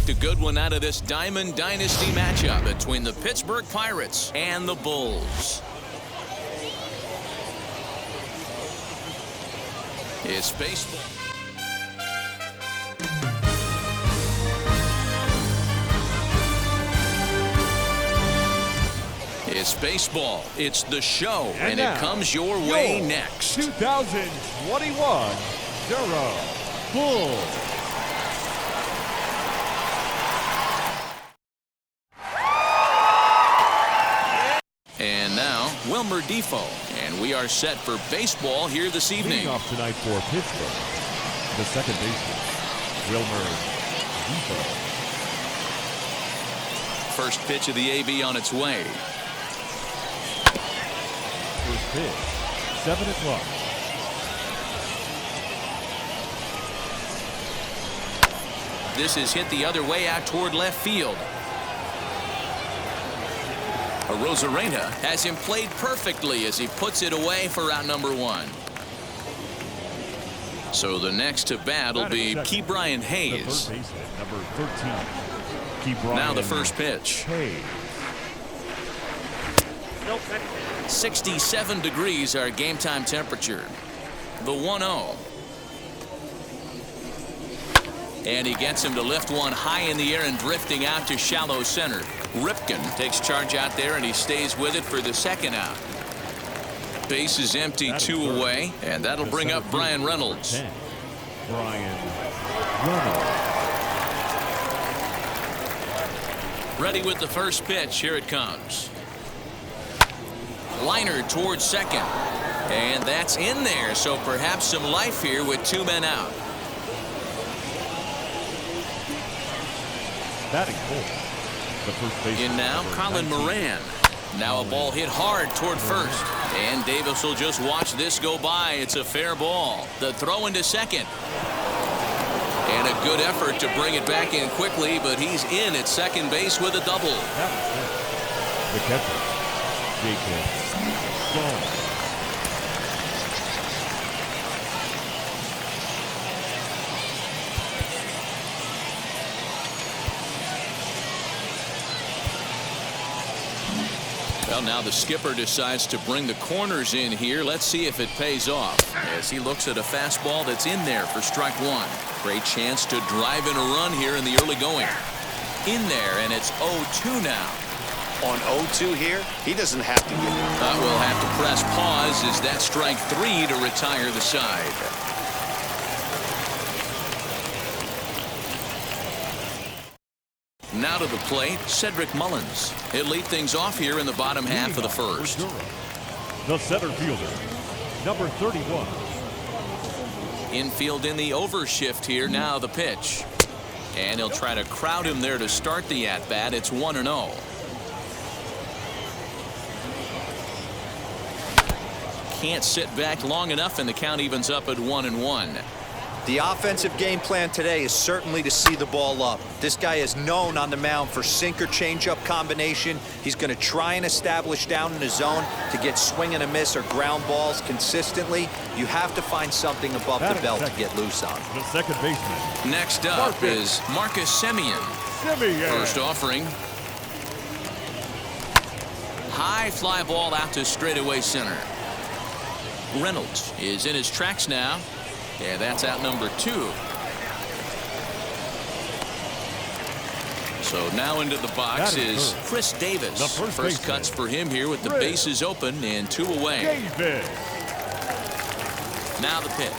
expect a good one out of this Diamond Dynasty matchup between the Pittsburgh Pirates and the Bulls. It's baseball. It's baseball. It's the show, and it comes your way next. 2021 Duro Bulls. And now, Wilmer Defoe, and we are set for baseball here this evening. Leading off tonight for Pittsburgh, the second baseman, Wilmer Defoe. First pitch of the AB on its way. First pitch, 7 o'clock. This is hit the other way out toward left field. Rosarena has him played perfectly as he puts it away for out number 1. So the next to bat will be Ke'Bryan Hayes. The third baseman, number 13. Ke'Bryan Now the first pitch. Hayes. 67 degrees our game time temperature. The 1-0. And he gets him to lift one high in the air and drifting out to shallow center. Ripken takes charge out there, and he stays with it for the second out. Base is empty, 2 away, and that'll bring up Brian Reynolds. Brian Reynolds. Ready with the first pitch. Here it comes. Liner towards second. And that's in there, so perhaps some life here with 2 men out. Batting fourth. The first baseman. In now, Colin Moran. Now a ball hit hard toward first. And Davis will just watch this go by. It's a fair ball. The throw into second. And a good effort to bring it back in quickly, but he's in at second base with a double. The catcher, Jacob Stone. Well, now the skipper decides to bring the corners in here. Let's see if it pays off as he looks at a fastball that's in there for strike 1. Great chance to drive in a run here in the early going. In there, and it's 0-2 now. On 0-2 here, he doesn't have to give it. We'll have to press pause as that strike 3 to retire the side. Now to the plate, Cedric Mullins. He'll lead things off here in the bottom half of the first. The center fielder, number 31. Infield in the overshift here. Now the pitch. And he'll try to crowd him there to start the at-bat. It's 1-0. Can't sit back long enough, and the count evens up at 1-1. The offensive game plan today is certainly to see the ball up. This guy is known on the mound for sinker changeup combination. He's going to try and establish down in the zone to get swing and a miss or ground balls consistently. You have to find something above the belt to get loose on. The second baseman. Next up is Marcus Semien. First offering. High fly ball out to straightaway center. Reynolds is in his tracks now. Yeah, that's out number 2. So now into the box is Chris Davis. First cuts for him here with the bases open and 2 away. Now the pitch.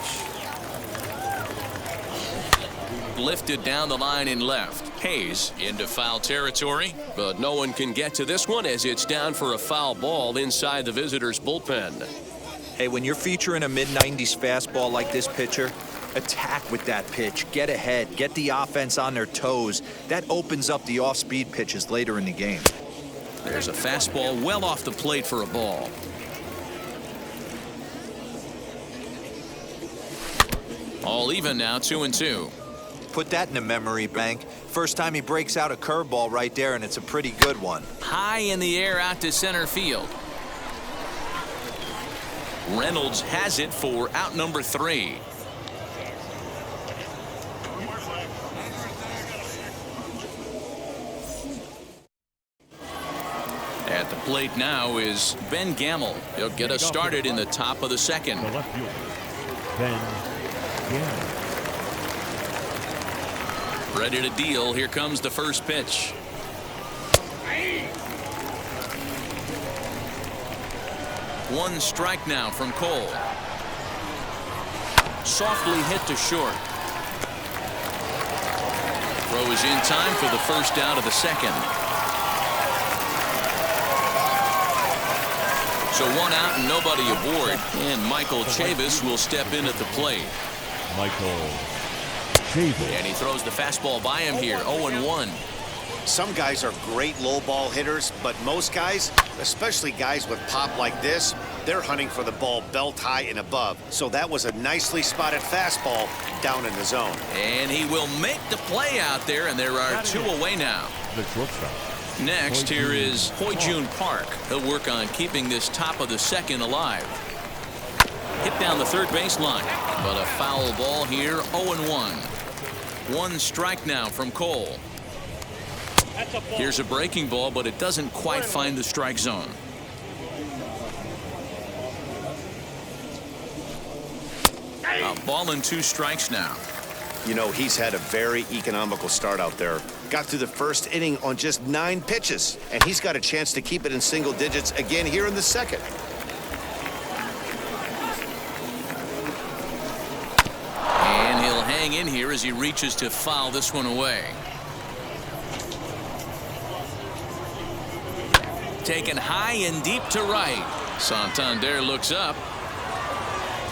Lifted down the line in left. Hayes into foul territory, but no one can get to this one as it's down for a foul ball inside the visitors' bullpen. Hey, when you're featuring a mid-90s fastball like this pitcher, attack with that pitch. Get ahead. Get the offense on their toes. That opens up the off-speed pitches later in the game. There's a fastball well off the plate for a ball. All even now, 2-2. Put that in the memory bank. First time he breaks out a curveball right there, and it's a pretty good one. High in the air out to center field. Reynolds has it for out number 3. At the plate now is Ben Gamble. He'll get us started in the top of the second. The left fielder, Ben Gamble. Ready to deal. Here comes the first pitch. One strike now from Cole. Softly hit to short. Throw is in time for the first out of the second. So one out and nobody aboard. And Michael Chavis will step in at the plate. Michael Chavis. And he throws the fastball by him here. 0-1. Some guys are great low ball hitters, but most guys, especially guys with pop like this, they're hunting for the ball belt high and above. So that was a nicely spotted fastball down in the zone. And he will make the play out there, and there are two away now. The shortstop. Next, here is Hoijun Park. He'll work on keeping this top of the second alive. Hit down the third baseline, but a foul ball here. 0-1. One strike now from Cole. Here's a breaking ball, but it doesn't quite find the strike zone. A ball and 2 strikes now. You know, he's had a very economical start out there. Got through the first inning on just 9 pitches, and he's got a chance to keep it in single digits again here in the second. And he'll hang in here as he reaches to foul this one away. Taken high and deep to right. Santander looks up.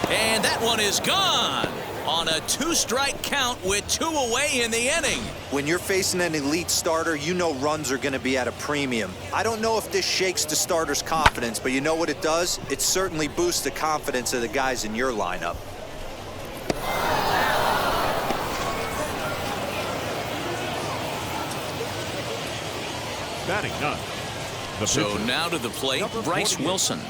And that one is gone on a 2-strike count with 2 away in the inning. When you're facing an elite starter, you know runs are going to be at a premium. I don't know if this shakes the starter's confidence, but you know what it does? It certainly boosts the confidence of the guys in your lineup. Batting none. So now to the plate, Bryce Wilson.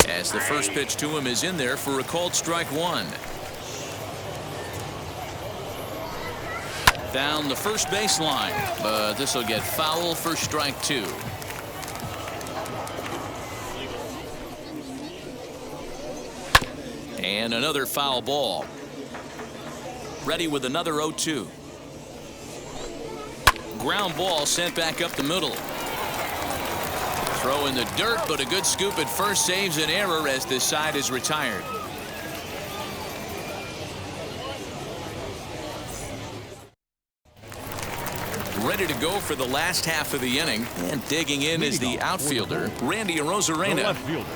As the first pitch to him is in there for a called strike 1. Down the first baseline, but this will get foul for strike 2. And another foul ball. Ready with another 0-2. Ground ball sent back up the middle. Throw in the dirt, but a good scoop at first saves an error as this side is retired. Ready to go for the last half of the inning, and digging in is the outfielder, Randy Arozarena. The left fielder,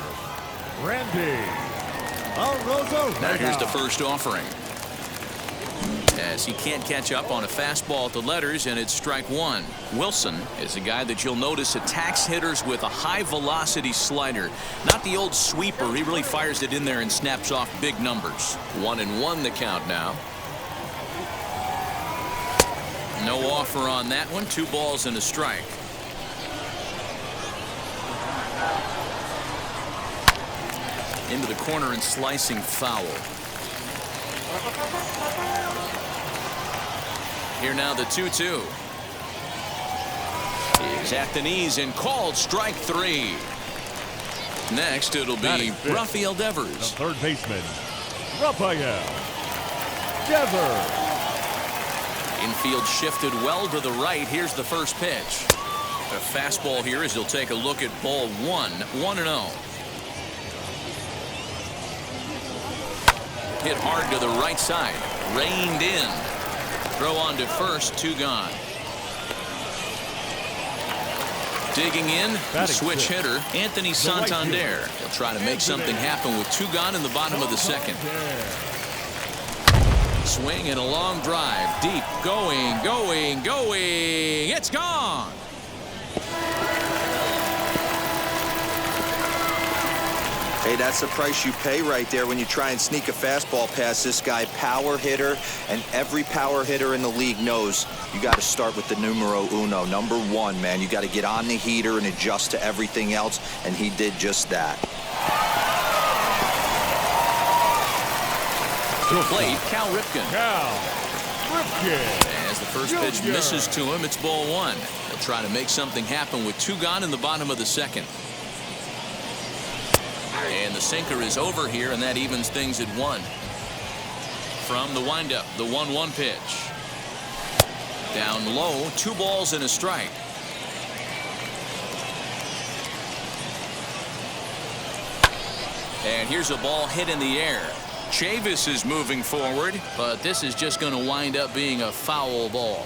Randy Arozarena. Now here's the first offering. As he can't catch up on a fastball at the letters, and it's strike 1. Wilson is a guy that you'll notice attacks hitters with a high-velocity slider. Not the old sweeper. He really fires it in there and snaps off big numbers. 1-1 the count now. No offer on that one. 2 balls and a strike. Into the corner and slicing foul. Here now the 2-2. Is at the knees and called strike 3. Next it'll be Rafael Devers. The third baseman, Rafael Devers. Infield shifted well to the right. Here's the first pitch. A fastball here as he'll take a look at ball 1. 1-0. Hit hard to the right side. Reined in. Throw on to first. 2 gone. Digging in, the switch hitter, Anthony Santander. He'll try to make something happen with 2 gone in the bottom of the second. Swing and a long drive. Deep. Going, going, going. It's gone. Hey, that's the price you pay right there when you try and sneak a fastball past this guy. Power hitter, and every power hitter in the league knows you got to start with the numero uno, number 1, man. You got to get on the heater and adjust to everything else, and he did just that. To the plate, Cal Ripken. Cal Ripken. As the first pitch misses to him, it's ball 1. He'll try to make something happen with 2 gone in the bottom of the second. And the sinker is over here, and that evens things at 1. From the windup, the 1-1 pitch. Down low, 2 balls and a strike. And here's a ball hit in the air. Chavis is moving forward, but this is just going to wind up being a foul ball.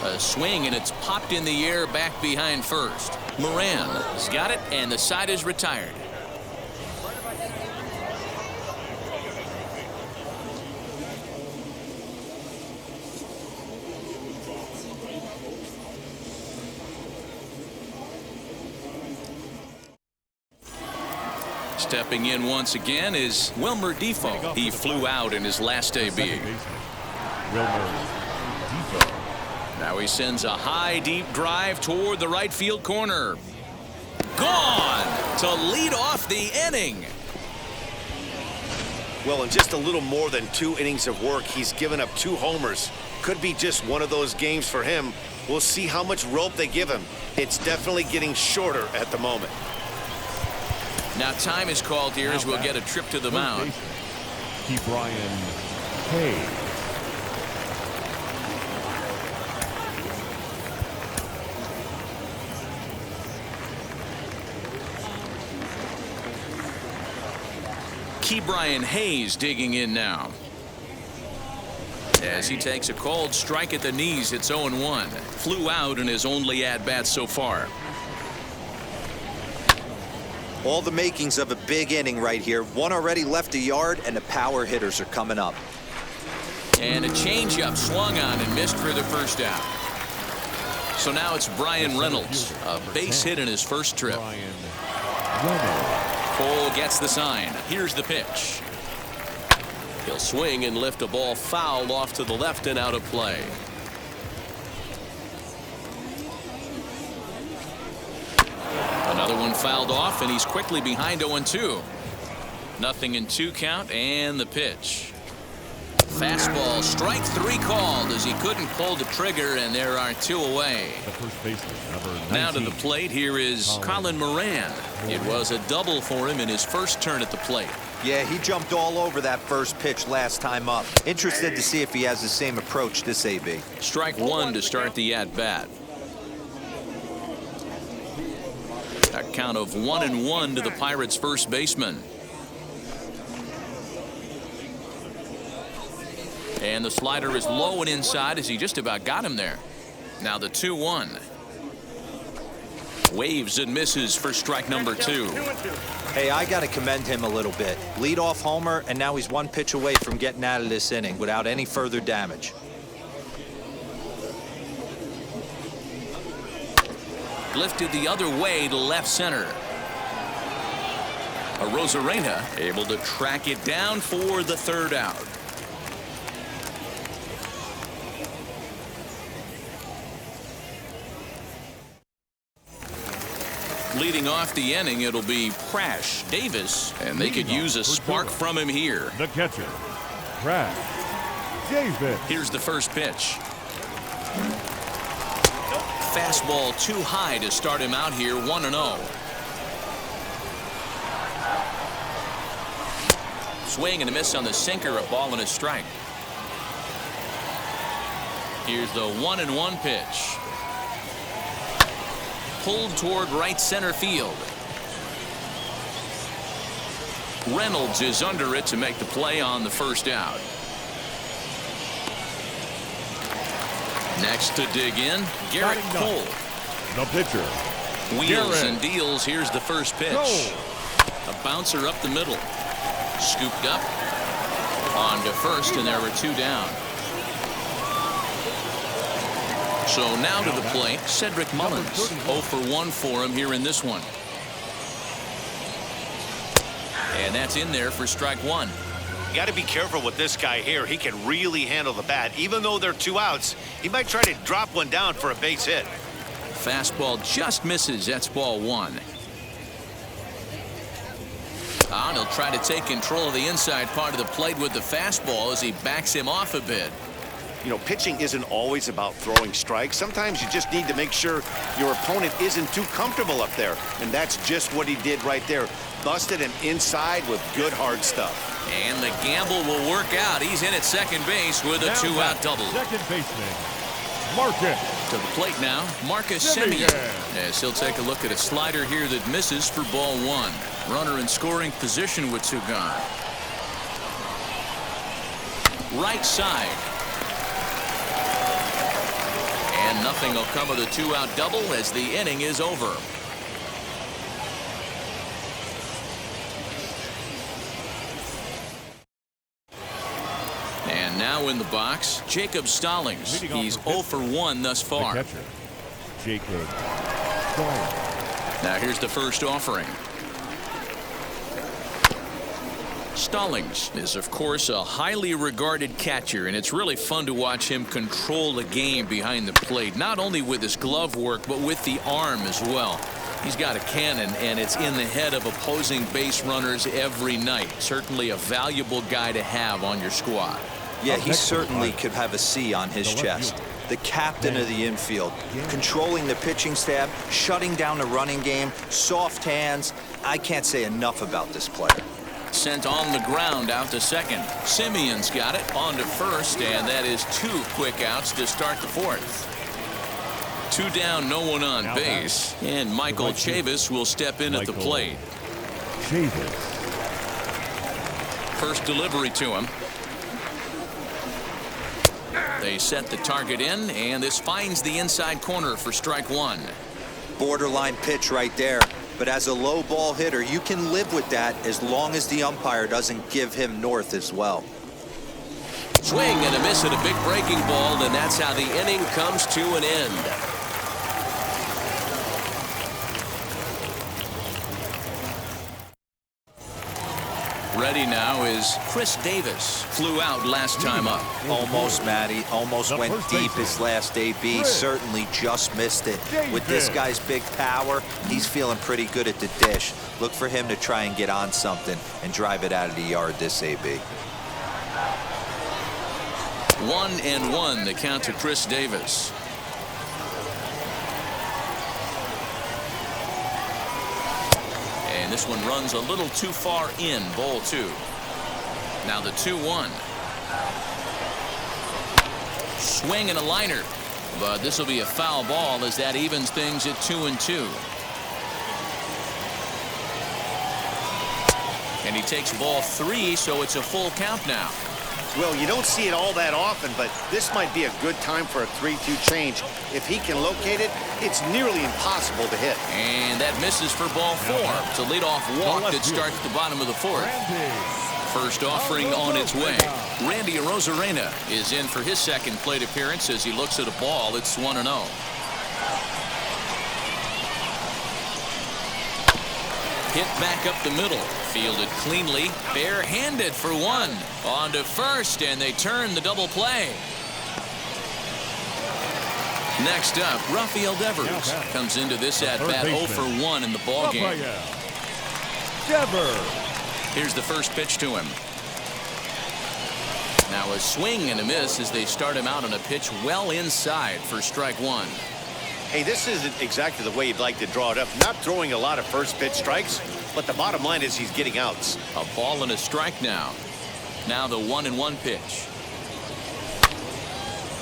A swing, and it's popped in the air back behind first. Moran has got it, and the side is retired. Stepping in once again is Wilmer Defoe. He flew out in his last AB. Now he sends a high, deep drive toward the right field corner. Gone to lead off the inning. Well, in just a little more than 2 innings of work, he's given up 2 homers. Could be just one of those games for him. We'll see how much rope they give him. It's definitely getting shorter at the moment. Now time is called here as we'll get a trip to the mound. Brian Hayes. Brian Hayes digging in now. As he takes a called strike at the knees, it's 0-1. Flew out in his only at-bat so far. All the makings of a big inning right here. 1 already left a yard, and the power hitters are coming up. And a changeup swung on and missed for the first out. So now it's Brian Reynolds, a base hit in his first trip. Cole gets the sign. Here's the pitch. He'll swing and lift a ball foul off to the left and out of play. Another one fouled off, and he's quickly behind 0-2. Nothing in 2 count, and the pitch. Fastball, strike 3 called as he couldn't pull the trigger, and there are 2 away. The first baseman, number 19. Now to the plate, here is Colin Moran. It was a double for him in his first turn at the plate. Yeah, he jumped all over that first pitch last time up. Interested to see if he has the same approach this AB. Strike 1 to start the at-bat. A count of 1-1 to the Pirates' first baseman. And the slider is low and inside as he just about got him there. Now the 2-1. Waves and misses for strike number 2. Hey, I got to commend him a little bit. Leadoff homer, and now he's 1 pitch away from getting out of this inning without any further damage. Lifted the other way to left center. Rosarena able to track it down for the 3rd out. Leading off the inning, it'll be Crash Davis, and they could use a spark from him here. The catcher, Crash Davis. Here's the first pitch. Fastball too high to start him out here, 1-0. Swing and a miss on the sinker, a ball and a strike. Here's the 1-1 pitch. Pulled toward right center field. Reynolds is under it to make the play on the first out. Next to dig in, Garrett Cole. The pitcher. Wheels and deals. Here's the first pitch. A bouncer up the middle. Scooped up. On to first, and there were 2 down. So now to the plate, Cedric Mullins. 0 for 1 for him here in this one. And that's in there for strike 1. You got to be careful with this guy here. He can really handle the bat. Even though they're 2 outs, he might try to drop one down for a base hit. Fastball just misses. That's ball 1. And he'll try to take control of the inside part of the plate with the fastball as he backs him off a bit. You know, pitching isn't always about throwing strikes. Sometimes you just need to make sure your opponent isn't too comfortable up there. And that's just what he did right there. Busted him inside with good hard stuff. And the gamble will work out. He's in at second base with a two-out double. Second baseman, Marcus. To the plate now, Marcus Semien. As he'll take a look at a slider here that misses for ball one. Runner in scoring position with two gone. Right side. And nothing will come of the two-out double as the inning is over. And now in the box, Jacob Stallings. He's 0 for 1 thus far. The catcher, Jacob Stallings. Now here's the first offering. Stallings is, of course, a highly regarded catcher, and it's really fun to watch him control the game behind the plate, not only with his glove work, but with the arm as well. He's got a cannon, and it's in the head of opposing base runners every night. Certainly a valuable guy to have on your squad. Yeah, he certainly could have a C on his chest. The captain of the infield, controlling the pitching staff, shutting down the running game, soft hands. I can't say enough about this player. Sent on the ground out to second. Semien's got it on to first, and that is 2 quick outs to start the fourth. 2 down, no one on base, and Michael Chavis will step in at the plate. Chavis. First delivery to him. They set the target in, and this finds the inside corner for strike one. Borderline pitch right there. But as a low ball hitter, you can live with that as long as the umpire doesn't give him north as well. Swing and a miss at a big breaking ball, and that's how the inning comes to an end. Ready now is Chris Davis. Flew out last time up. Almost, Matty. Almost went deep his last AB. Certainly just missed it. With this guy's big power, he's feeling pretty good at the dish. Look for him to try and get on something and drive it out of the yard this AB. 1-1 the count to Chris Davis. And this one runs a little too far in, ball 2. Now the 2-1. Swing and a liner, but this will be a foul ball as that evens things at 2-2. And he takes ball 3, so it's a full count now. Well, you don't see it all that often, but this might be a good time for a 3-2 change. If he can locate it, it's nearly impossible to hit. And that misses for ball 4. It's a leadoff walk that starts the bottom of the fourth. First offering on its way. Randy Arozarena is in for his second plate appearance as he looks at a ball. It's 1-0. Hit back up the middle. Fielded cleanly. Barehanded for 1. On to first, and they turn the double play. Next up, Rafael Devers comes into this at-bat 0 for 1 in the ballgame. Here's the first pitch to him. Now a swing and a miss as they start him out on a pitch well inside for strike 1. Hey, this isn't exactly the way you'd like to draw it up. Not throwing a lot of first pitch strikes, but the bottom line is he's getting outs. A ball and a strike now. Now the 1-1 pitch.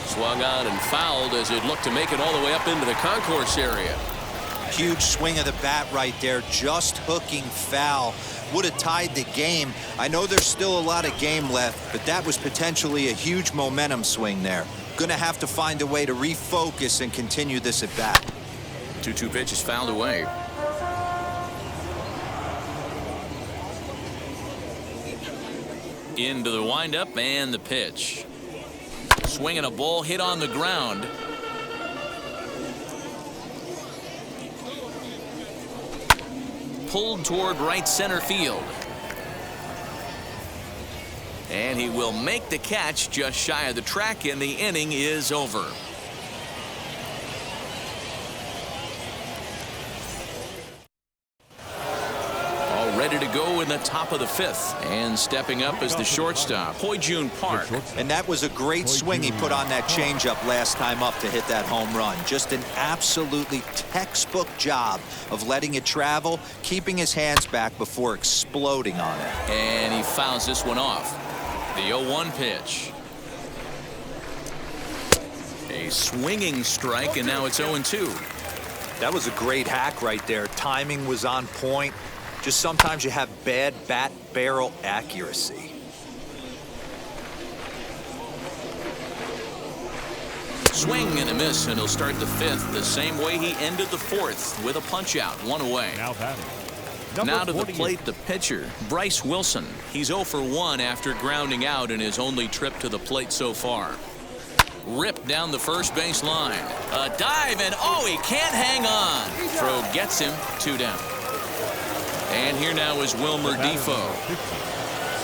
Swung on and fouled as it looked to make it all the way up into the concourse area. Huge swing of the bat right there, just hooking foul. Would have tied the game. I know there's still a lot of game left, but that was potentially a huge momentum swing there. Gonna have to find a way to refocus and continue this at bat. 2-2 pitch is fouled away. Into the windup and the pitch. Swinging a ball hit on the ground. Pulled toward right center field. And he will make the catch just shy of the track, and the inning is over. All ready to go in in the top of the 5th. And stepping up is the shortstop, Jun Park. And that was a great swing he put on that changeup last time up to hit that home run. Just an absolutely textbook job of letting it travel, keeping his hands back before exploding on it. And he fouls this one off. The 0-1 pitch. A swinging strike, and now it's 0-2. That was a great hack right there. Timing was on point. Just sometimes you have bad bat barrel accuracy. Swing and a miss, and he'll start the 5th the same way he ended the 4th with a punch out, 1 away. Now to the plate, the pitcher, Bryce Wilson. He's 0 for 1 after grounding out in his only trip to the plate so far. Ripped down the first base line. A dive, and oh, he can't hang on. Throw gets him, 2 down. And here now is Wilmer Defoe.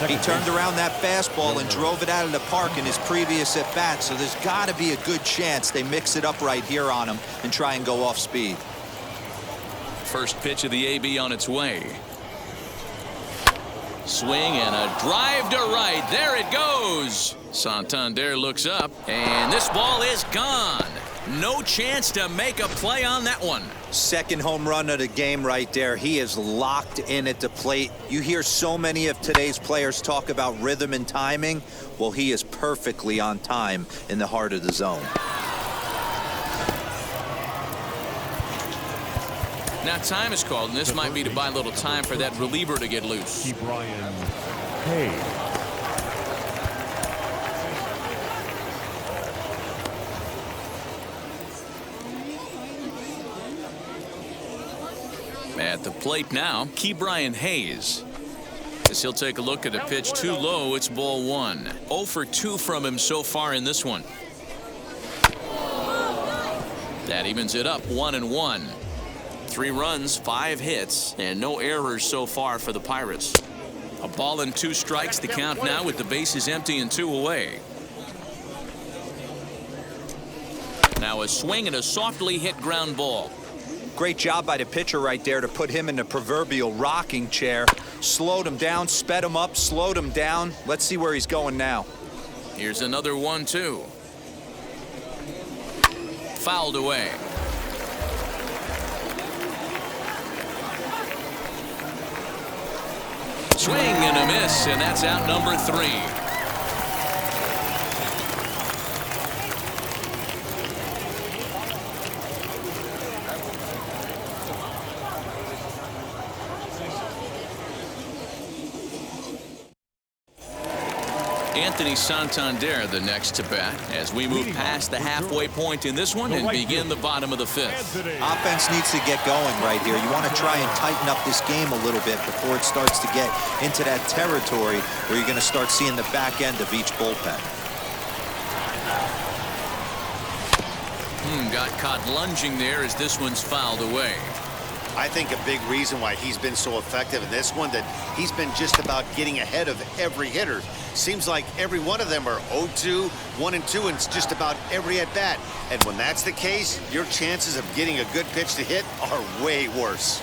He turned around that fastball and drove it out of the park in his previous at-bat, so there's got to be a good chance they mix it up right here on him and try and go off speed. First pitch of the AB on its way. Swing and a drive to right. There it goes. Santander looks up, and this ball is gone. No chance to make a play on that one. Second home run of the game right there. He is locked in at the plate. You hear so many of today's players talk about rhythm and timing. Well, he is perfectly on time in the heart of the zone. Now time is called, and this might be to buy a little time for that reliever to get loose. Brian Hayes. At the plate now, Brian Hayes. As he'll take a look at a pitch too low, it's ball 1. 0 for 2 from him so far in this one. That evens it up, 1-1. 3 runs, 5 hits, and no errors so far for the Pirates. A ball and 2 strikes, the count now with the bases empty and 2 away. Now a swing and a softly hit ground ball. Great job by the pitcher right there to put him in the proverbial rocking chair. Slowed him down, sped him up, slowed him down. Let's see where he's going now. Here's another 1-2. Fouled away. Swing and a miss, and that's out number 3. Anthony Santander the next to bat as we move past the halfway point in this one and begin the bottom of the 5th. Offense needs to get going right here. You want to try and tighten up this game a little bit before it starts to get into that territory where you're going to start seeing the back end of each bullpen. Got caught lunging there as this one's fouled away. I think a big reason why he's been so effective in this one, that he's been just about getting ahead of every hitter. Seems like every one of them are 0-2, 1-2, and it's just about every at-bat. And when that's the case, your chances of getting a good pitch to hit are way worse.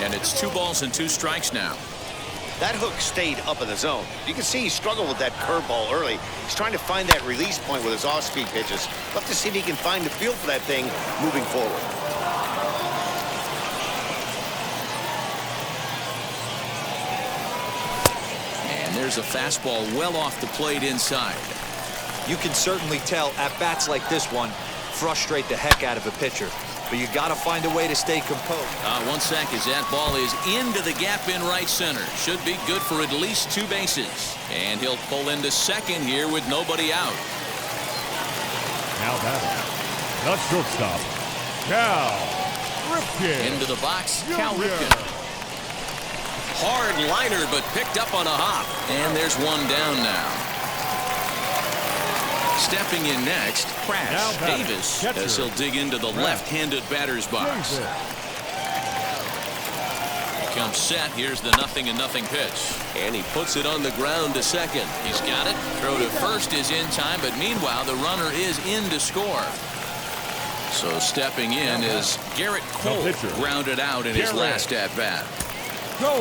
And it's 2 balls and 2 strikes now. That hook stayed up in the zone. You can see he struggled with that curveball early. He's trying to find that release point with his off-speed pitches. We'll have to see if he can find the feel for that thing moving forward. And there's a fastball well off the plate inside. You can certainly tell at-bats like this one frustrate the heck out of a pitcher. But you got to find a way to stay composed. 1 sec as that ball is into the gap in right center. Should be good for at least 2 bases. And he'll pull into second here with nobody out. Now batting, the shortstop, Cal Ripken. Into the box, Cal Ripken. Hard liner, but picked up on a hop. And there's 1 down now. Stepping in next, Crash Davis, as he'll dig into the left-handed batter's box. He comes set. Here's the 0-0 pitch. And he puts it on the ground to second. He's got it. Throw to first is in time, but meanwhile, the runner is in to score. So stepping in is Garrett Cole, grounded out in his last at-bat. Go.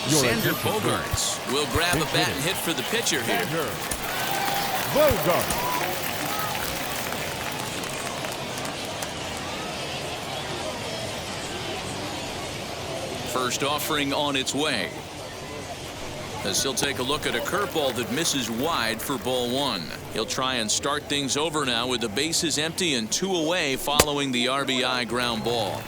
Xander Bogaerts will grab a bat and hit for the pitcher here. Bogaerts. First offering on its way. As he'll take a look at a curveball that misses wide for ball one. He'll try and start things over now with the bases empty and 2 away following the RBI ground ball.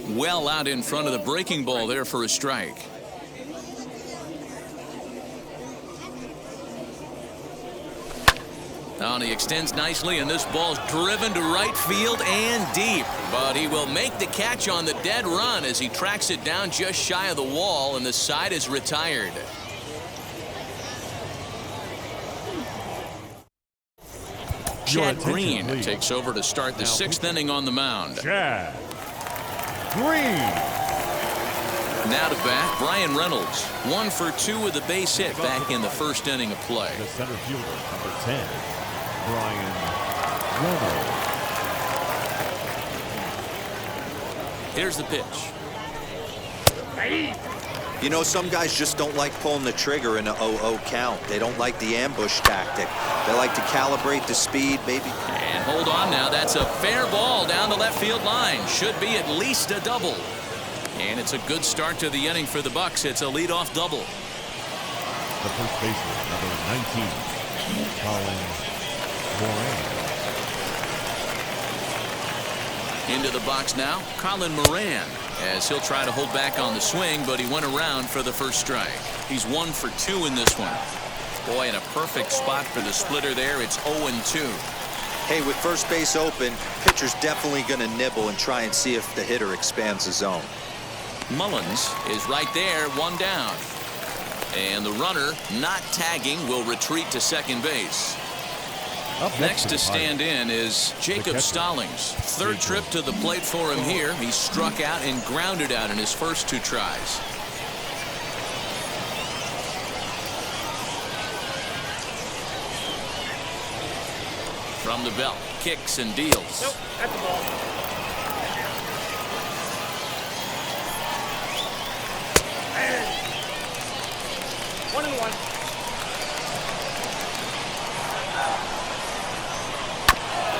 Well out in front of the breaking ball there for a strike. Now he extends nicely, and this ball's driven to right field and deep. But he will make the catch on the dead run as he tracks it down just shy of the wall, and the side is retired. Chad Green takes over to start the 6th inning on the mound. Chad Green. Now to bat, Brian Reynolds. 1 for 2 with a base hit back in the 1st inning of play. The center fielder, number 10, Brian Reynolds. Here's the pitch. You know, some guys just don't like pulling the trigger in a 0-0 count. They don't like the ambush tactic. They like to calibrate the speed, maybe. And hold on now. That's a fair ball down the left field line. Should be at least a double. And it's a good start to the inning for the Bucks. It's a leadoff double. The first baseman, number 19, Colin Moran. Into the box now, Colin Moran, as he'll try to hold back on the swing, but he went around for the first strike. He's 1 for 2 in this one. Boy, in a perfect spot for the splitter there. It's 0-2. Hey, with first base open, pitcher's definitely going to nibble and try and see if the hitter expands the zone. Mullins is right there, 1 down. And the runner, not tagging, will retreat to second base. Up Next to stand in is Jacob Stallings. 3rd trip to the plate for him here. He struck out and grounded out in his first 2 tries. From the belt, kicks and deals. Nope, that's the ball. And 1-1.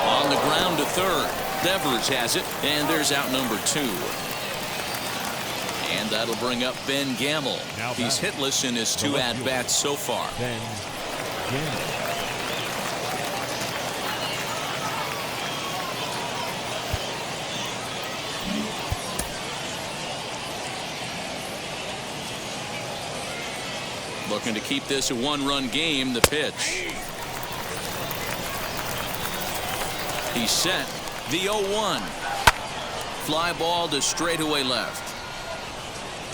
On the ground to third. Devers has it, and there's out number 2. And that'll bring up Ben Gamel. He's hitless in his 2 at-bats so far. Ben Gamel. Looking to keep this a 1-run game. The pitch. He's set. The 0-1. Fly ball to straightaway left.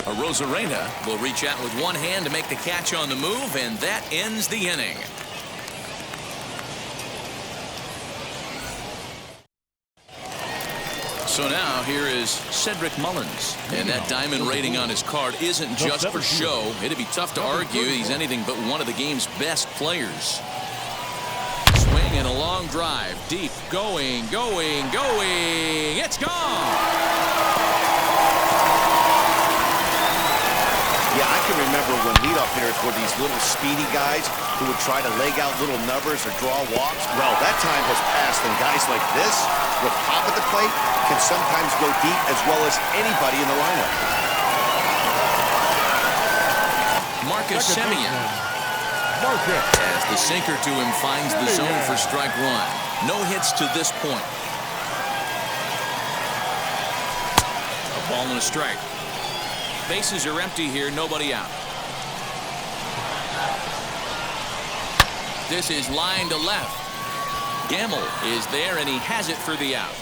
Arozarena will reach out with one hand to make the catch on the move, and that ends the inning. So now here is Cedric Mullins, and that diamond rating on his card isn't just for show. It'd be tough to argue he's anything but one of the game's best players. Swing and a long drive, deep, going. It's gone. Yeah, I can remember when leadoff hitters were these little speedy guys who would try to leg out little numbers or draw walks. Well, that time has passed, and guys like this, with pop at the plate, can sometimes go deep as well as anybody in the lineup. Marcus Semien, as the sinker to him finds the zone for strike 1. No hits to this point. A ball and a strike. Bases are empty here, nobody out. This is line to left. Gamel is there, and he has it for the out.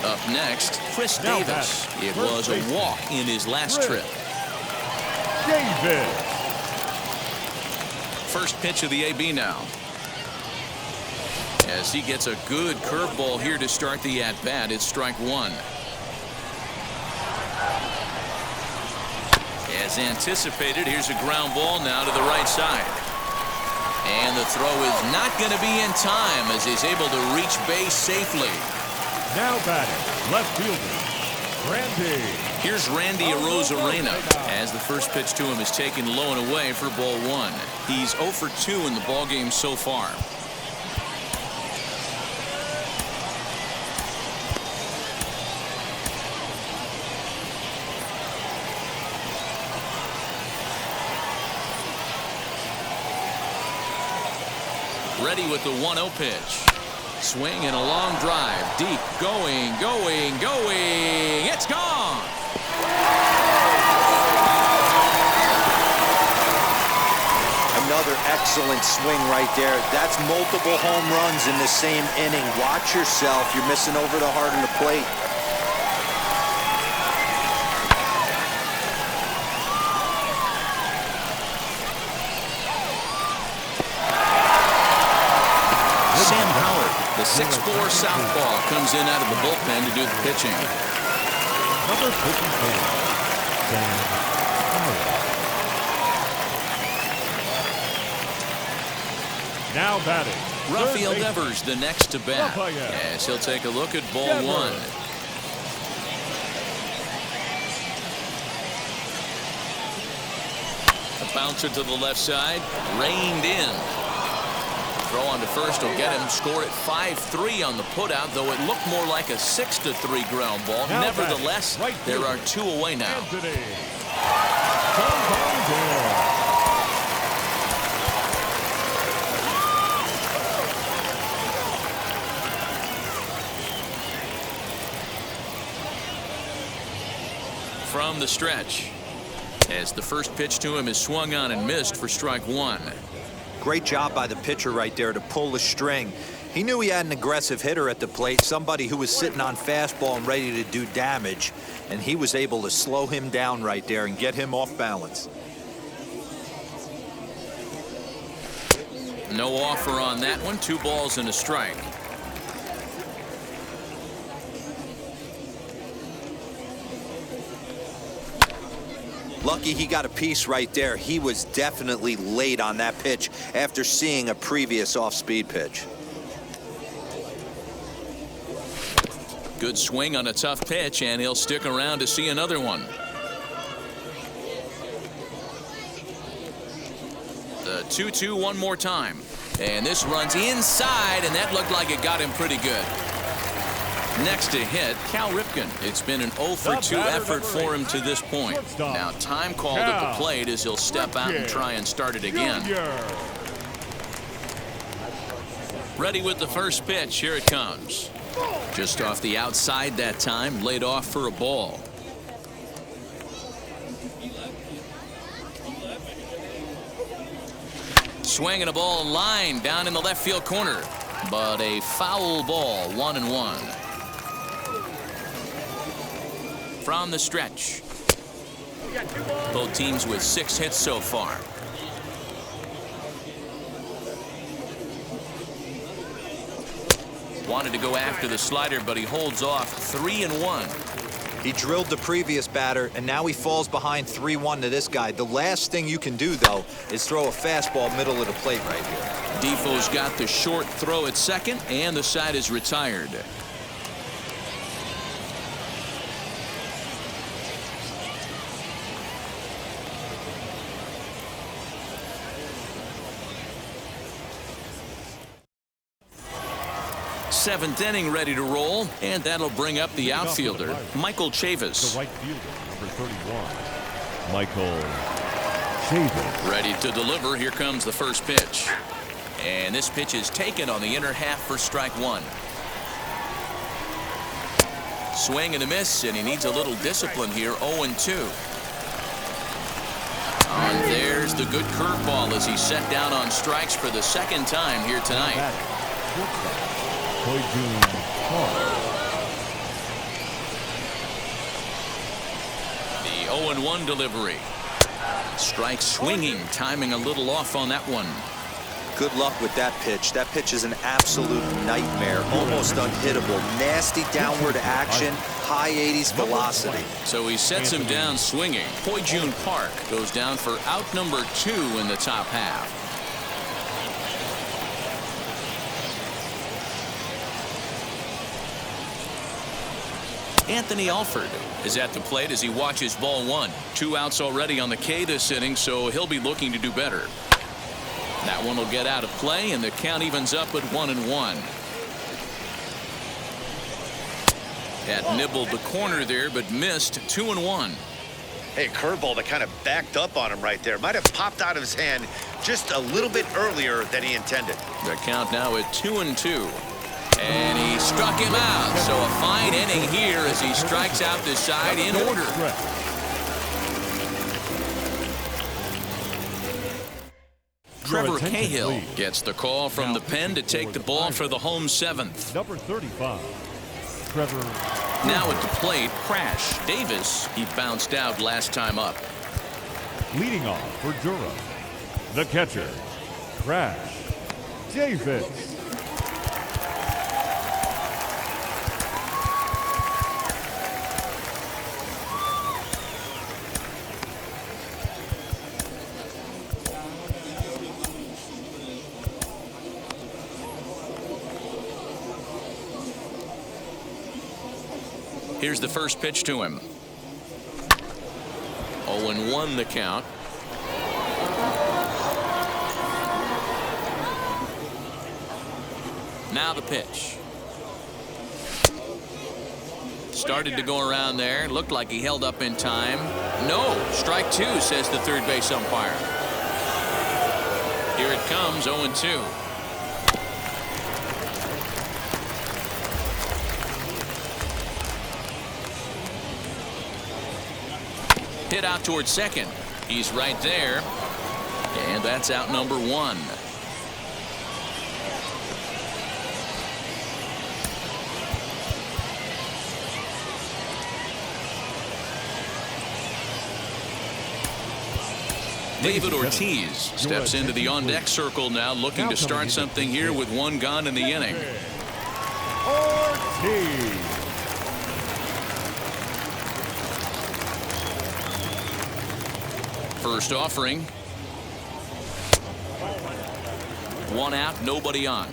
Up next, Chris Davis. It was a walk in his last trip. Davis. first pitch of the AB now. As he gets a good curveball here to start the at-bat, it's strike one. As anticipated, here's a ground ball now to the right side. And the throw is not going to be in time as he's able to reach base safely. Now batting, left fielder, Randy. Here's Randy Arozarena as the first pitch to him is taken low and away for ball one. He's 0 for 2 in the ballgame so far. Ready with the 1-0 pitch. Swing and a long drive. Deep. Going. It's gone. Another excellent swing right there. That's multiple home runs in the same inning. Watch yourself. You're missing over the heart of the plate. The 6'4" southpaw comes in out of the bullpen to do the pitching. Number 54, Sam Howard. Now batting, Rafael Devers the next to bat. As he'll take a look at ball one. A bouncer to the left side, reined in. Throw on to first will get him. Score at 5-3 on the putout, though it looked more like a 6-3 ground ball. Now nevertheless, right there are 2 away now. From the stretch, as the first pitch to him is swung on and missed for strike one. Great job by the pitcher right there to pull the string. He knew he had an aggressive hitter at the plate, somebody who was sitting on fastball and ready to do damage, and he was able to slow him down right there and get him off balance. No offer on that one. 2 balls and a strike. Lucky he got a piece right there. He was definitely late on that pitch after seeing a previous off-speed pitch. Good swing on a tough pitch, and he'll stick around to see another one. The 2-2 one more time. And this runs inside, and that looked like it got him pretty good. Next to hit, Cal Ripken. It's been an 0 for 2 effort for him to this point. Now time called at the plate as he'll step out and try and start it again. Ready with the first pitch. Here it comes. Just off the outside that time, laid off for a ball. Swinging a ball line down in the left field corner, but a foul ball. 1-1. From the stretch. Both teams with 6 hits so far. Wanted to go after the slider, but he holds off. 3-1. He drilled the previous batter, and now he falls behind 3-1 to this guy. The last thing you can do, though, is throw a fastball middle of the plate right here. Defoe's got the short throw at second, and the side is retired. Seventh inning ready to roll, and that'll bring up the outfielder, Michael Chavis. The right fielder, number 31, Michael Chavis. Ready to deliver. Here comes the first pitch. And this pitch is taken on the inner half for strike one. Swing and a miss, and he needs a little discipline here. 0-2. And there's the good curveball as he's set down on strikes for the second time here tonight. The 0-1 delivery. Strike swinging, timing a little off on that one. Good luck with that pitch. That pitch is an absolute nightmare, almost unhittable. Nasty downward action, high 80s velocity. So he sets him down swinging. Poijun Park goes down for out number 2 in the top half. Anthony Alford is at the plate as he watches ball 1. 2 outs already on the K this inning, so he'll be looking to do better. That one will get out of play, and the count evens up at 1-1. Had nibbled the corner there, but missed. 2-1. Hey, curveball that kind of backed up on him right there. Might have popped out of his hand just a little bit earlier than he intended. The count now at 2-2. And he struck him out. So a fine inning here as he strikes out the side in order. Trevor Cahill gets the call from the pen to take the ball for the home 7th. Number 35, Trevor. Now at the plate, Crash Davis. He bounced out last time up. Leading off for Durham, the catcher, Crash Davis. Here's the first pitch to him. 0-1 the count. Now the pitch. Started to go around there. Looked like he held up in time. No, strike 2, says the third base umpire. Here it comes, 0-2. Hit out towards second. He's right there. And that's out number 1. David Ortiz steps into the on-deck circle now, looking to start something here with 1 gone in the inning. Ortiz. First offering. 1 out, nobody on.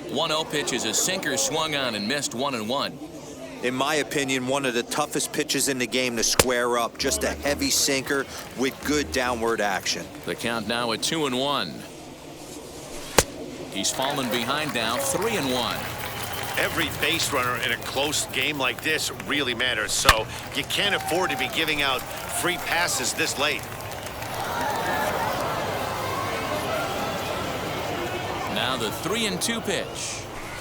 1-0 pitch is a sinker swung on and missed. 1-1. In my opinion, one of the toughest pitches in the game to square up. Just a heavy sinker with good downward action. The count now at 2-1. He's fallen behind now, 3-1. Every base runner in a close game like this really matters, so you can't afford to be giving out free passes this late. Now the 3-2 pitch.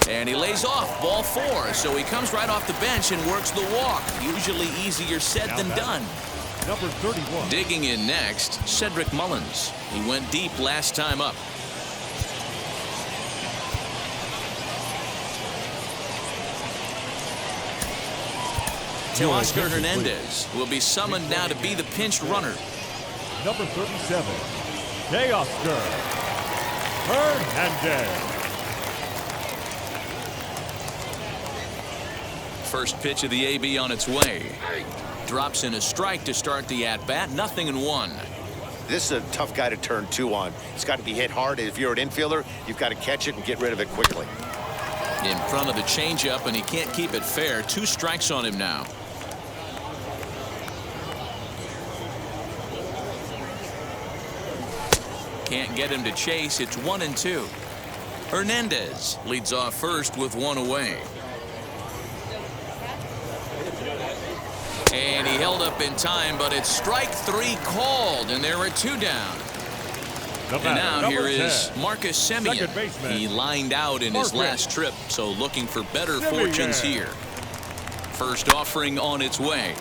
And he lays off, ball 4, so he comes right off the bench and works the walk. Usually easier said than done. Number 31. Digging in next, Cedric Mullins. He went deep last time up. Teoscar Hernandez will be summoned now to be the pinch runner. Number 37, Teoscar Hernandez. First pitch of the AB on its way. Drops in a strike to start the at-bat. 0-1. This is a tough guy to turn 2 on. It's got to be hit hard. If you're an infielder, you've got to catch it and get rid of it quickly. In front of the changeup, and he can't keep it fair. 2 strikes on him now. Can't get him to chase. It's 1-2. Hernandez leads off first with 1 away. And he held up in time, but it's strike 3 called, and there are 2 down. And now here is Marcus Semien. He lined out in his last trip, so looking for better fortunes here. First offering on its way.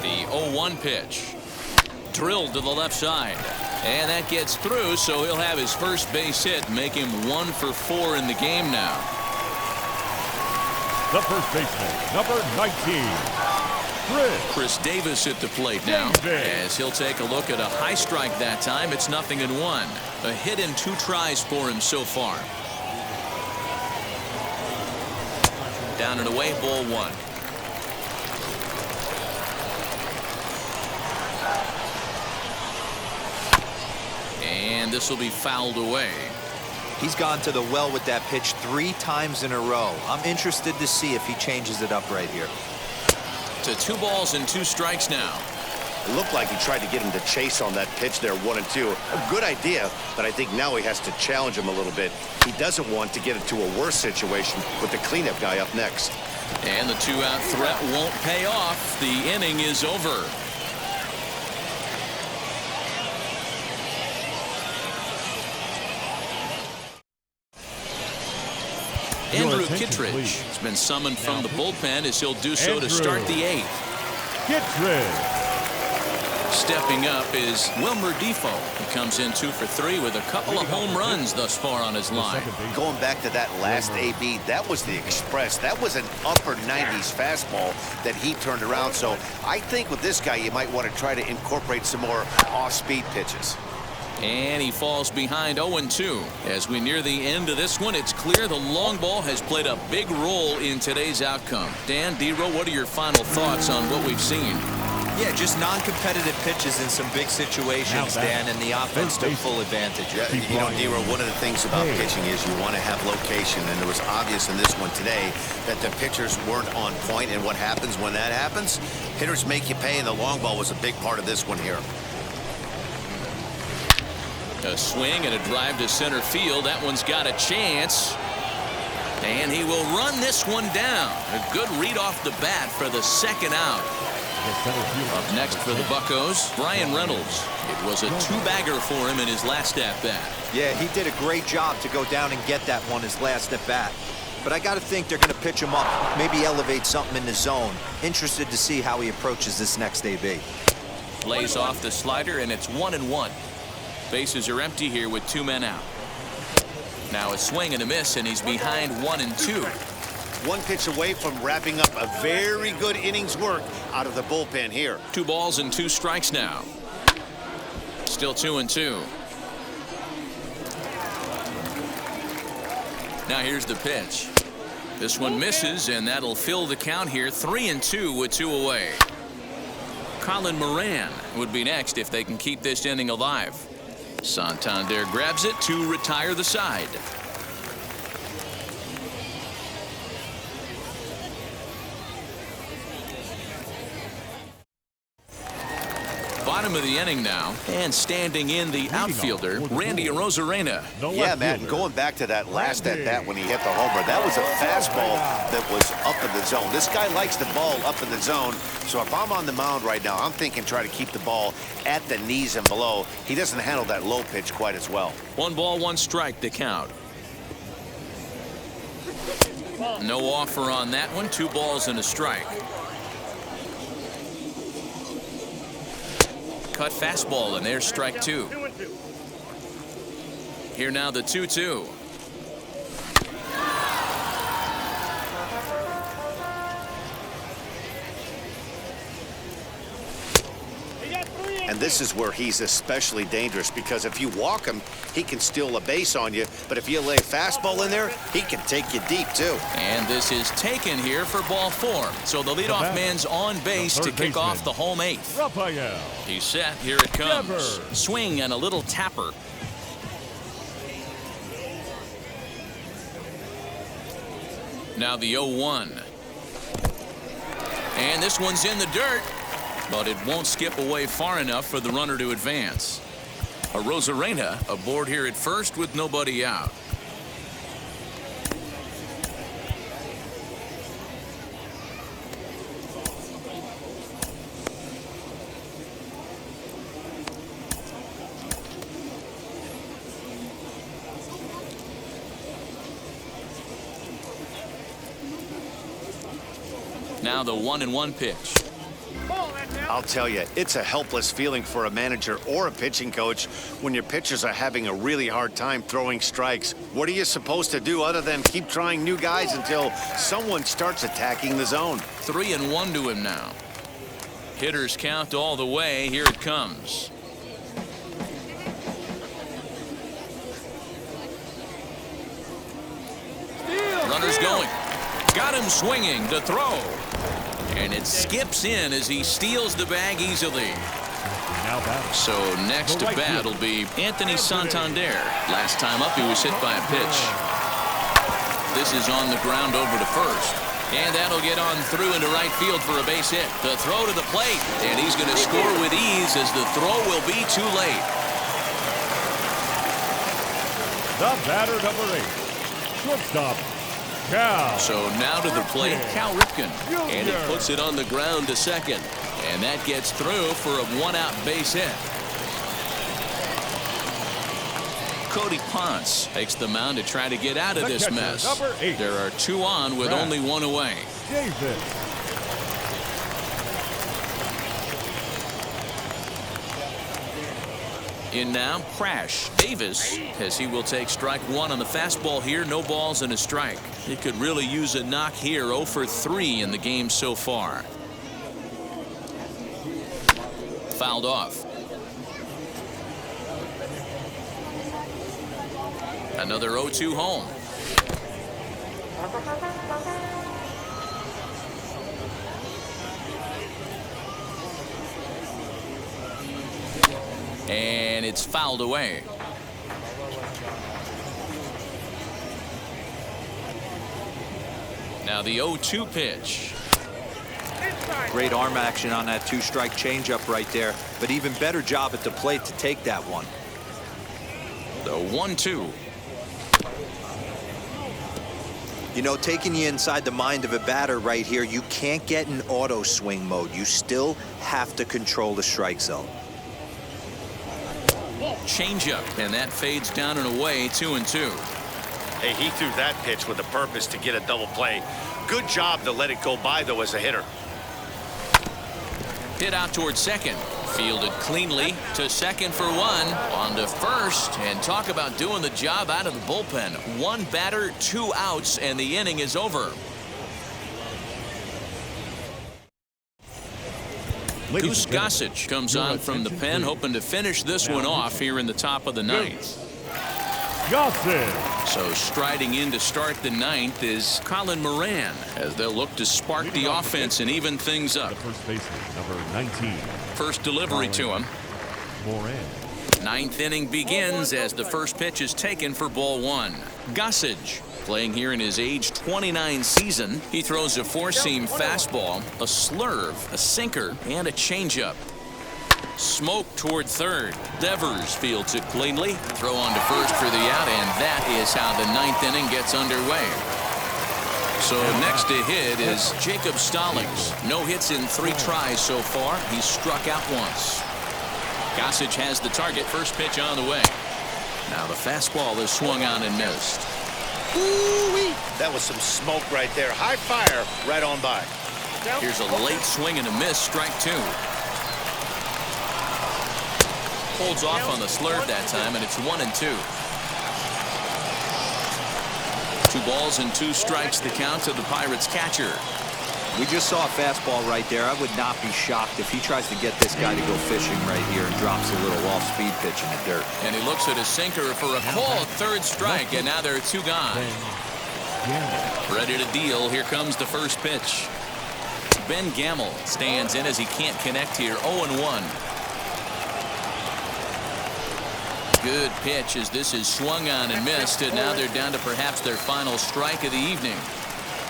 The 0-1 pitch. Drilled to the left side. And that gets through, so he'll have his first base hit, make him 1 for 4 in the game now. The first baseman, number 19, Chris Davis at the plate now, as he'll take a look at a high strike that time. It's 0-1. A hit in 2 tries for him so far. Down and away, ball 1. And this will be fouled away. He's gone to the well with that pitch 3 times in a row. I'm interested to see if he changes it up right here. To 2 balls and 2 strikes now. It looked like he tried to get him to chase on that pitch there, 1 and 2. A good idea, but I think now he has to challenge him a little bit. He doesn't want to get into a worse situation with the cleanup guy up next. And the 2-out threat won't pay off. The inning is over. Andrew Kittredge has been summoned from the bullpen as he'll do so to start the 8th. Kittredge. Stepping up is Wilmer Defoe. He comes in 2 for 3 with a couple of home runs thus far on his line. Going back to that last AB, that was the express. That was an upper 90s fastball that he turned around. So I think with this guy, you might want to try to incorporate some more off-speed pitches. And he falls behind 0-2. As we near the end of this one, it's clear the long ball has played a big role in today's outcome. Dan, D-Row, what are your final thoughts on what we've seen? Yeah, just non-competitive pitches in some big situations, Dan, and the offense took full advantage. Yeah, you know, D-Row, one of the things about pitching is you want to have location, and it was obvious in this one today that the pitchers weren't on point, and what happens when that happens? Hitters make you pay, and the long ball was a big part of this one here. A swing and a drive to center field. That one's got a chance. And he will run this one down. A good read off the bat for the 2nd out. Up next for the Buccos, Brian Reynolds. It was a 2-bagger for him in his last at-bat. Yeah, he did a great job to go down and get that one his last at-bat. But I got to think they're going to pitch him up, maybe elevate something in the zone. Interested to see how he approaches this next AB. Lays off the slider, and it's 1-1. Bases are empty here with 2 men out. Now a swing and a miss, and he's behind 1-2. 1 pitch away from wrapping up a very good innings work out of the bullpen here. 2 balls and 2 strikes now. Still 2-2. Now here's the pitch. This one misses, and that'll fill the count here. 3-2 with 2 away. Colin Moran would be next if they can keep this inning alive. Santander grabs it to retire the side. Bottom of the inning now, and standing in the outfielder, Randy Arozarena. Yeah, Matt, and going back to that last at-bat when he hit the homer, that was a fastball that was up in the zone. This guy likes the ball up in the zone, so if I'm on the mound right now, I'm thinking try to keep the ball at the knees and below. He doesn't handle that low pitch quite as well. 1 ball, 1 strike, the count. No offer on that one. 2 balls and a strike. Cut fastball, and there's strike 2. Here now the 2-2. And this is where he's especially dangerous, because if you walk him, he can steal a base on you. But if you lay a fastball in there, he can take you deep, too. And this is taken here for ball 4. So the leadoff man's on base to kick off the home 8th. Raphael. He's set. Here it comes. Swing and a little tapper. Now the 0-1. And this one's in the dirt, but it won't skip away far enough for the runner to advance. Arozarena aboard here at first with nobody out. Now the 1-1 pitch. I'll tell you, it's a helpless feeling for a manager or a pitching coach when your pitchers are having a really hard time throwing strikes. What are you supposed to do other than keep trying new guys until someone starts attacking the zone? 3-1 to him now. Hitters count all the way. Here it comes. Runners going. Got him swinging. The throw. And it skips in as he steals the bag easily. So next to bat will be Anthony Santander. Last time up, he was hit by a pitch. This is on the ground over to first. And that'll get on through into right field for a base hit. The throw to the plate. And he's going to score with ease as the throw will be too late. The batter, number 8. Shortstop, Cal. So now to the plate, Cal Ripken. And he puts it on the ground to second. And that gets through for a one-out base hit. Cody Ponce takes the mound to try to get out of this mess. There are 2 on with only 1 away. Davis. In now, Crash Davis, as he will take strike 1 on the fastball here. No balls and a strike. He could really use a knock here. 0 for 3 in the game so far. Fouled off. Another 0-2 home. And it's fouled away. Now the 0-2 pitch. Great arm action on that 2-strike changeup right there, but even better job at the plate to take that one. The 1-2. You know, taking you inside the mind of a batter right here, you can't get in auto swing mode. You still have to control the strike zone. Changeup, and that fades down and away. 2-2. Hey, he threw that pitch with a purpose to get a double play. Good job to let it go by, though, as a hitter. Hit out towards second. Fielded cleanly to second for 1. On to first. And talk about doing the job out of the bullpen. 1 batter, 2 outs, and the inning is over. Goose Gossage comes on from the pen, hoping to finish this one off here in the top of the 9th. Gossage. So striding in to start the 9th is Colin Moran, as they'll look to spark the offense and even things up. The first baseman, number 19. First delivery to him. Moran. 9th inning begins as the first pitch is taken for ball 1. Gossage, playing here in his age 29 season. He throws a 4-seam fastball, a slurve, a sinker, and a changeup. Smoke toward third. Devers fields it cleanly. Throw on to first for the out, and that is how the 9th inning gets underway. So next to hit is Jacob Stallings. No hits in 3 tries so far. He's struck out once. Gossage has the target. First pitch on the way. Now the fastball is swung on and missed. Ooh-wee. That was some smoke right there. High fire right on by. Here's a late swing and a miss. Strike 2. Holds off on the slurve that time, and it's 1-2. 2 balls and 2 strikes the count to the Pirates catcher. We just saw a fastball right there. I would not be shocked if he tries to get this guy to go fishing right here and drops a little off-speed pitch in the dirt. And he looks at his sinker for a called 3rd strike, and now there are 2 gone. Ready to deal. Here comes the first pitch. Ben Gamel stands in as he can't connect here. 0-1. Good pitch as this is swung on and missed, and now they're down to perhaps their final strike of the evening.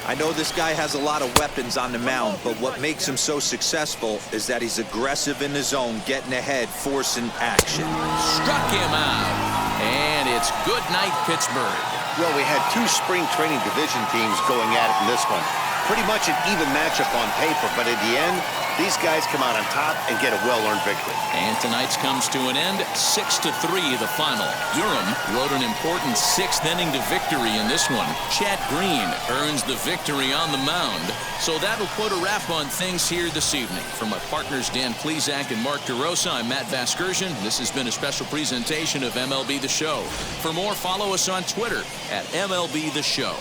I know this guy has a lot of weapons on the mound, but what makes him so successful is that he's aggressive in the zone, getting ahead, forcing action. Struck him out, and it's good night, Pittsburgh. Well, we had 2 spring training division teams going at it in this one. Pretty much an even matchup on paper, but in the end, these guys come out on top and get a well-earned victory. And tonight's comes to an end, 6-3 the final. Durham rode an important 6th inning to victory in this one. Chad Green earns the victory on the mound. So that'll put a wrap on things here this evening. For my partners Dan Plesac and Mark DeRosa, I'm Matt Vasgersian. This has been a special presentation of MLB The Show. For more, follow us on Twitter at MLB The Show.